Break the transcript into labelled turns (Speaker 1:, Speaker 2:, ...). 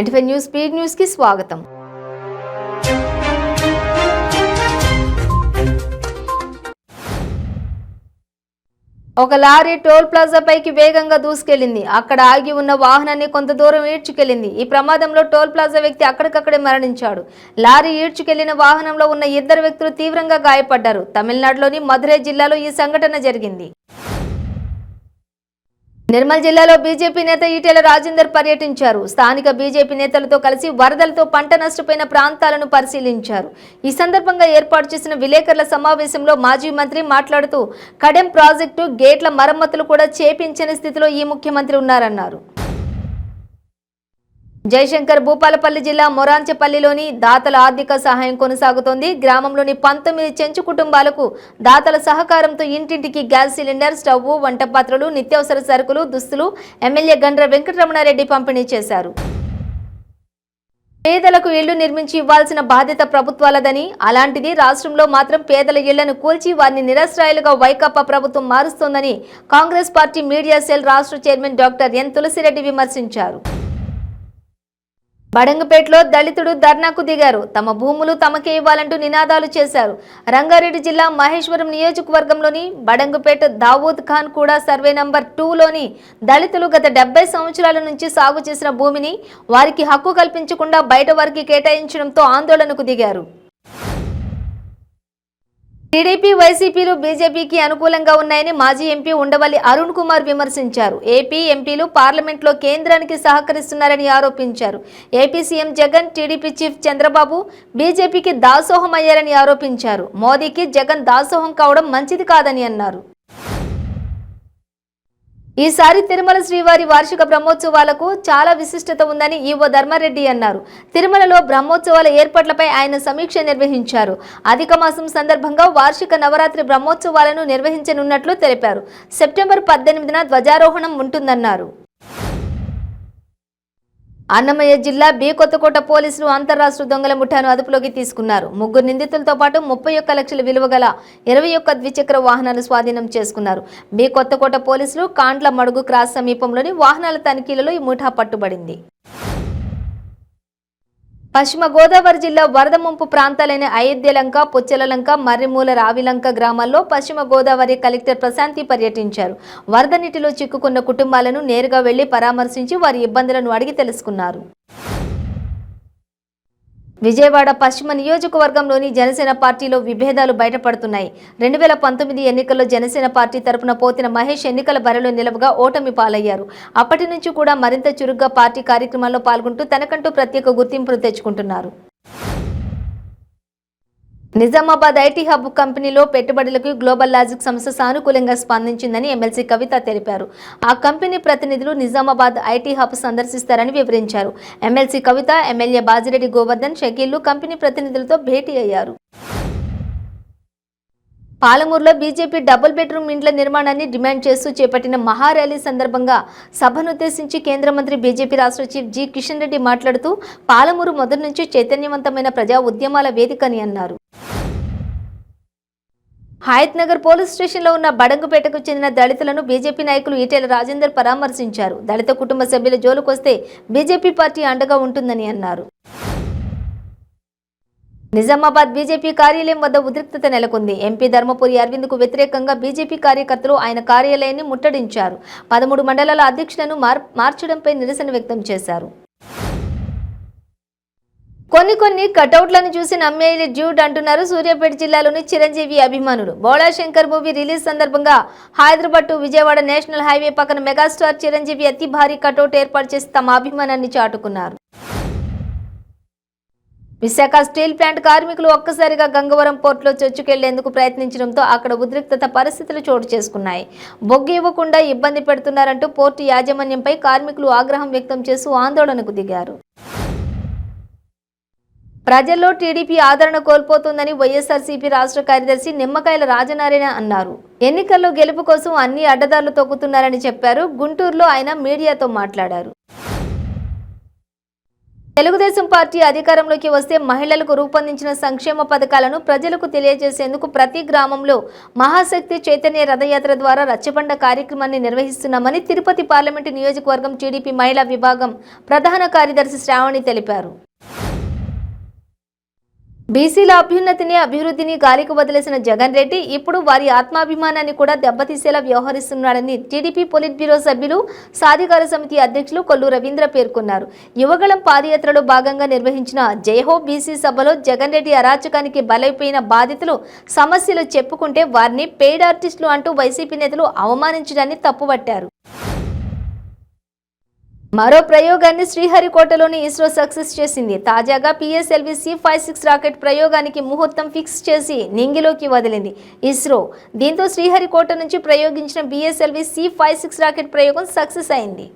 Speaker 1: NTV news speed news కి స్వాగతం. ఒక లారీ టోల్ ప్లాజా పైకి వేగంగా దూసుకెళ్లింది. అక్కడ ఆగి ఉన్న వాహనాన్ని కొంత దూరం ఈడ్చుకెళ్లింది. ఈ ప్రమాదంలో టోల్ ప్లాజా వ్యక్తి అక్కడికక్కడే మరణించాడు. లారీ ఈడ్చుకెళ్లిన వాహనంలో ఉన్న ఇద్దరు వ్యక్తులు తీవ్రంగా గాయపడ్డారు. తమిళనాడులోని మధురై జిల్లాలో ఈ సంఘటన జరిగింది. నిర్మల్ జిల్లాలో బీజేపీ నేత ఈటెల రాజేందర్ పర్యటించారు. స్థానిక బీజేపీ నేతలతో కలిసి వరదలతో పంట నష్టపోయిన ప్రాంతాలను పరిశీలించారు. ఈ సందర్భంగా ఏర్పాటు చేసిన విలేకరుల సమావేశంలో మాజీ మంత్రి మాట్లాడుతూ కడెం ప్రాజెక్టు గేట్ల మరమ్మతులు కూడా చేపించని స్థితిలో ఈ ముఖ్యమంత్రి ఉన్నారన్నారు. జయశంకర్ భూపాలపల్లి జిల్లా మొరాంచపల్లిలోని దాతల ఆర్థిక సహాయం కొనసాగుతోంది. గ్రామంలోని 19 చెంచు కుటుంబాలకు దాతల సహకారంతో ఇంటింటికి గ్యాస్ సిలిండర్, స్టవ్, వంట పాత్రలు, నిత్యావసర సరుకులు, దుస్తులు ఎమ్మెల్యే గండ్ర వెంకటరమణారెడ్డి పంపిణీ చేశారు. పేదలకు ఇళ్లు నిర్మించి ఇవ్వాల్సిన బాధ్యత ప్రభుత్వాలదని, అలాంటిది రాష్ట్రంలో మాత్రం పేదల ఇళ్లను కూల్చి వారిని నిరాశ్రయాలుగా వైకాపా ప్రభుత్వం మారుస్తోందని కాంగ్రెస్ పార్టీ మీడియా సెల్ రాష్ట్ర చైర్మన్ డాక్టర్ ఎన్ తులసిరెడ్డి విమర్శించారు. బడంగపేటలో దళితుడు ధర్నాకు దిగారు. తమ భూములు తమకే ఇవ్వాలంటూ నినాదాలు చేశారు. రంగారెడ్డి జిల్లా మహేశ్వరం నియోజకవర్గంలోని బడంగపేట దావూద్ ఖాన్ కూడా సర్వే నంబర్ 2లోని దళితులు గత 70 సంవత్సరాల నుంచి సాగు చేసిన భూమిని వారికి హక్కు కల్పించకుండా బయట వారికి కేటాయించడంతో ఆందోళనకు దిగారు. టీడీపీ, వైసీపీలు బీజేపీకి అనుకూలంగా ఉన్నాయని మాజీ ఎంపీ ఉండవల్లి అరుణ్ కుమార్ విమర్శించారు. ఏపీ ఎంపీలు పార్లమెంట్లో కేంద్రానికి సహకరిస్తున్నారని ఆరోపించారు. AP CM Jagan, TDP chief Chandrababu బీజేపీకి దాసోహం అయ్యారని ఆరోపించారు. మోదీకి జగన్ దాసోహం కావడం మంచిది కాదని అన్నారు. ఈసారి తిరుమల శ్రీవారి వార్షిక బ్రహ్మోత్సవాలకు చాలా విశిష్టత ఉందని ఈవో ధర్మారెడ్డి అన్నారు. తిరుమలలో బ్రహ్మోత్సవాల ఏర్పాట్లపై ఆయన సమీక్ష నిర్వహించారు. అధిక మాసం సందర్భంగా వార్షిక నవరాత్రి బ్రహ్మోత్సవాలను నిర్వహించనున్నట్లు తెలిపారు. సెప్టెంబర్ 18న ధ్వజారోహణం ఉంటుందన్నారు. అన్నమయ్య జిల్లా బి కొత్తకోట పోలీసులు అంతర్రాష్ట్ర దొంగల ముఠాను అదుపులోకి తీసుకున్నారు. 3 నిందితులతో పాటు 31 లక్షల విలువ గల 21 ద్విచక్ర వాహనాలు స్వాధీనం చేసుకున్నారు. బి కొత్తకోట పోలీసులు కాండ్ల మడుగు క్రాస్ సమీపంలోని వాహనాల తనిఖీలలో ఈ ముఠా పట్టుబడింది. పశ్చిమ గోదావరి జిల్లా వరద ముంపు ప్రాంతాలైన అయోధ్యలంక, పుచ్చలలంక, మర్రిమూల, రావిలంక గ్రామాల్లో పశ్చిమ గోదావరి కలెక్టర్ ప్రశాంతి పర్యటించారు. వరద నీటిలో చిక్కుకున్న కుటుంబాలను నేరుగా వెళ్లి పరామర్శించి వారి ఇబ్బందులను అడిగి తెలుసుకున్నారు. విజయవాడ పశ్చిమ నియోజకవర్గంలోని జనసేన పార్టీలో విభేదాలు బయటపడుతున్నాయి. 2019 ఎన్నికల్లో జనసేన పార్టీ తరపున పోతిన మహేష్ ఎన్నికల బరిలో నిలవగా ఓటమి పాలయ్యారు. అప్పటి నుంచి కూడా మరింత చురుగ్గా పార్టీ కార్యక్రమాల్లో పాల్గొంటూ తనకంటూ ప్రత్యేక గుర్తింపును తెచ్చుకుంటున్నారు. నిజామాబాద్ ఐటీ హబ్ కంపెనీలో పెట్టుబడులకు గ్లోబల్ లాజిక్ సంస్థ సానుకూలంగా స్పందించిందని ఎమ్మెల్సీ కవిత తెలిపారు. ఆ కంపెనీ ప్రతినిధులు నిజామాబాద్ ఐటీ హబ్ సందర్శిస్తారని వివరించారు. ఎమ్మెల్సీ కవిత, ఎమ్మెల్యే బాజిరెడ్డి గోవర్ధన్, షకీళ్లు కంపెనీ ప్రతినిధులతో భేటీ అయ్యారు. పాలమూరులో బీజేపీ డబుల్ బెడ్రూమ్ ఇండ్ల నిర్మాణాన్ని డిమాండ్ చేస్తూ చేపట్టిన మహార్యాలీ సందర్భంగా సభనుద్దేశించి కేంద్ర మంత్రి బీజేపీ రాష్ట్ర చీఫ్ జి కిషన్ రెడ్డి మాట్లాడుతూ పాలమూరు మొదటి నుంచి చైతన్యవంతమైన ప్రజా ఉద్యమాల వేదికని అన్నారు. హయత్ నగర్ పోలీస్ స్టేషన్లో ఉన్న బడంగుపేటకు చెందిన దళితులను బీజేపీ నాయకులు ఈటెల రాజేందర్ పరామర్శించారు. దళిత కుటుంబ సభ్యుల జోలుకొస్తే బీజేపీ పార్టీ అండగా ఉంటుందని అన్నారు. నిజామాబాద్ బీజేపీ కార్యాలయం వద్ద ఉద్రిక్తత నెలకొంది. ఎంపీ ధర్మపురి అరవింద్కు వ్యతిరేకంగా బీజేపీ కార్యకర్తలు ఆయన కార్యాలయాన్ని ముట్టడించారు. 13 మండలాల అధ్యక్షులను మార్చడంపై నిరసన వ్యక్తం చేశారు. కొన్ని కటౌట్లను చూసి నమ్మేయాలి డ్యూడ్ అంటున్నారు సూర్యాపేట జిల్లాలోని చిరంజీవి అభిమానులు. బోళాశంకర్ మూవీ రిలీజ్ సందర్భంగా Hyderabad to Vijayawada national highway పక్కన మెగాస్టార్ చిరంజీవి అతి భారీ కటౌట్ ఏర్పాటు చేసి తమ అభిమానాన్ని చాటుకున్నారు. విశాఖ స్టీల్ ప్లాంట్ కార్మికులు ఒక్కసారిగా గంగవరం పోర్టులో చొచ్చుకెళ్లేందుకు ప్రయత్నించడంతో అక్కడ ఉద్రిక్తత పరిస్థితులు చోటు చేసుకున్నాయి. బొగ్గు ఇవ్వకుండా ఇబ్బంది పెడుతున్నారంటూ పోర్టు యాజమాన్యంపై కార్మికులు ఆగ్రహం వ్యక్తం చేస్తూ ఆందోళనకు దిగారు. ప్రజల్లో టీడీపీ ఆదరణ కోల్పోతుందని వైఎస్ఆర్సీపీ రాష్ట్ర కార్యదర్శి నిమ్మకాయల రాజనారాయణ అన్నారు. ఎన్నికల్లో గెలుపు కోసం అన్ని అడ్డదారులు తొక్కుతున్నారని చెప్పారు. గుంటూరులో ఆయన మీడియాతో మాట్లాడారు. తెలుగుదేశం పార్టీ అధికారంలోకి వస్తే మహిళలకు రూపొందించిన సంక్షేమ పథకాలను ప్రజలకు తెలియజేసేందుకు ప్రతి గ్రామంలో మహాశక్తి చైతన్య రథయాత్ర ద్వారా రచ్చబండ కార్యక్రమాన్ని నిర్వహిస్తున్నామని తిరుపతి పార్లమెంటు నియోజకవర్గం టీడీపీ మహిళా విభాగం ప్రధాన కార్యదర్శి శ్రావణి తెలిపారు. బీసీల అభ్యున్నతిని అభివృద్ధిని గాలికి వదిలేసిన జగన్ రెడ్డి ఇప్పుడు వారి ఆత్మాభిమానాన్ని కూడా దెబ్బతీసేలా వ్యవహరిస్తున్నాడని టీడీపీ పొలిట్ బ్యూరో సభ్యులు సాధికార సమితి అధ్యక్షులు కొల్లు రవీంద్ర పేర్కొన్నారు. యువగళం పాదయాత్రలో భాగంగా నిర్వహించిన జయహో బీసీ సభలో జగన్ రెడ్డి అరాచకానికి బలైపోయిన బాధితులు సమస్యలు చెప్పుకుంటే వారిని పెయిడ్ ఆర్టిస్టులు అంటూ వైసీపీ నేతలు అవమానించడాన్ని తప్పుపట్టారు. మరో ప్రయోగాన్ని శ్రీహరికోటలోని ఇస్రో సక్సెస్ చేసింది. తాజాగా పిఎస్ఎల్వి C56 రాకెట్ ప్రయోగానికి ముహూర్తం ఫిక్స్ చేసి నింగిలోకి వదిలింది ఇస్రో. దీంతో శ్రీహరికోట నుంచి ప్రయోగించిన పిఎస్ఎల్వి C56 రాకెట్ ప్రయోగం సక్సెస్ అయింది.